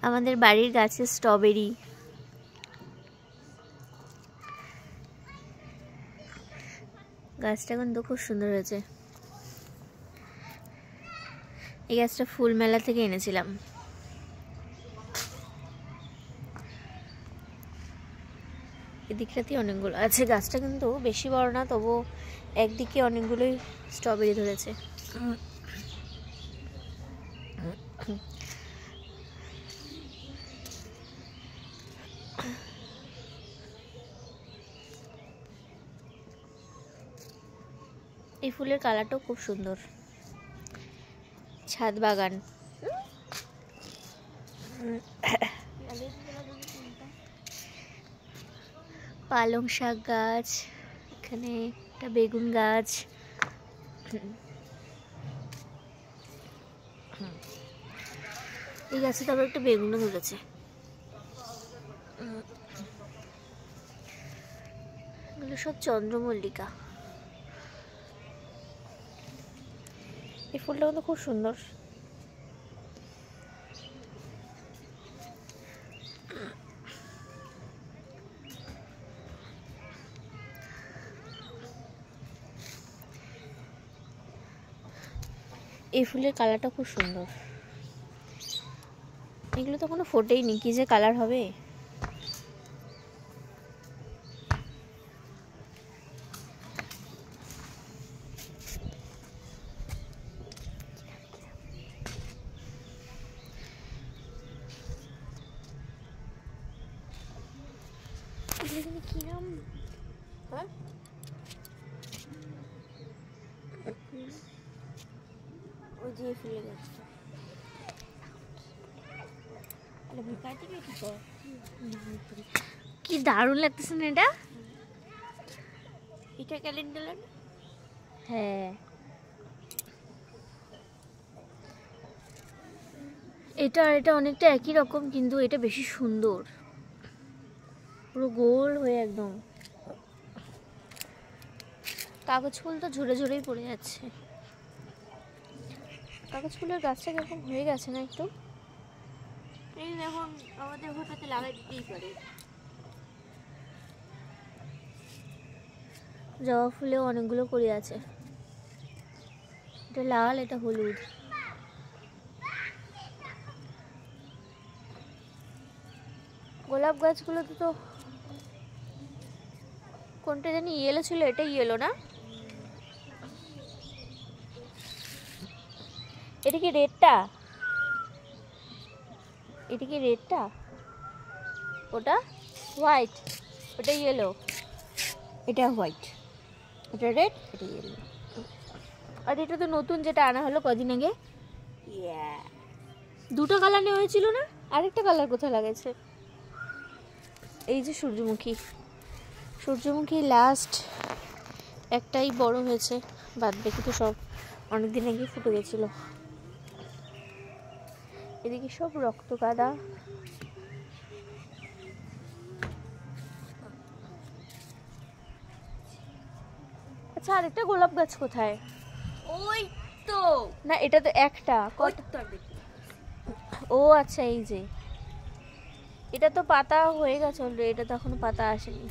আমাদের বাড়ির গাছে স্ট্রবেরি। গাছটা কিন্তু খুব সুন্দর হয়েছে। এই গাছটা ফুল মেলা থেকে এনেছিলাম। এদিকটাতে অনেকগুলো আছে। গাছটা কিন্তু বেশি বড় না, তবু একদিকে অনেকগুলোই স্ট্রবেরি ধরেছে। এই ফুলের কালারটাও খুব সুন্দর। ছাদ বাগান। পালং শাক গাছ, এখানে একটা বেগুন গাছ, এই গাছে তো আবার একটা বেগুনও ধরেছে। এগুলো সব চন্দ্রমল্লিকা। এই ফুলটা কিন্তু খুব সুন্দর। এই ফুলের কালারটা খুব সুন্দর। এগুলো তো কোনো ফোটেইনি, কি যে কালার হবে। কি নাম? ওই যে ফুলের গাছটা। কি দারুণ লাগতেছে না এটা? এটা ক্যালেন্ডার। হ্যাঁ, এটা আর এটা অনেকটা একই রকম, কিন্তু এটা বেশি সুন্দর, পুরো গোল হয়ে একদম। কাগজ ফুল তো ঝরে ঝরেই পড়ে যাচ্ছে। কাগজ ফুলের গাছটা কিরকম হয়ে গেছে না একটু? এই এখন আমাদের হঠাৎ লাগাই দিতেই পারে। জবা ফুলেও অনেকগুলো করে আছে। এটা লাল, এটা হলুদ। গোলাপ গাছগুলোতে তো কোনটা জানি ইয়েলো ছিল, এটা ইয়েলো না? এটা কি রেডটা? এটা কি রেডটা? ওটা হোয়াইট, ওটা ইয়েলো, এটা হোয়াইট, এটা রেড, এটা ইয়েলো। আর এটা তো নতুন, যেটা আনা হলো কদিন আগে। দুটো কালার নেওয়া হয়েছিল না? আরেকটা কালার কোথায় লাগাইছে? এই যে সূর্যমুখী। সূর্যমুখী লাস্ট একটাই বড় হয়েছে, বাদ বাকি তো সব অনেকদিন আগে ফুটে গেছিল। এদিকে সব রক্ত গাঁদা। আচ্ছা, আরেকটা গোলাপ গাছ কোথায়? ওই তো না, এটা তো একটা। ও আচ্ছা, এই যে এটা তো পাতা হয়ে গেছে অলরেডি, এটা তো এখনো পাতা আসেনি।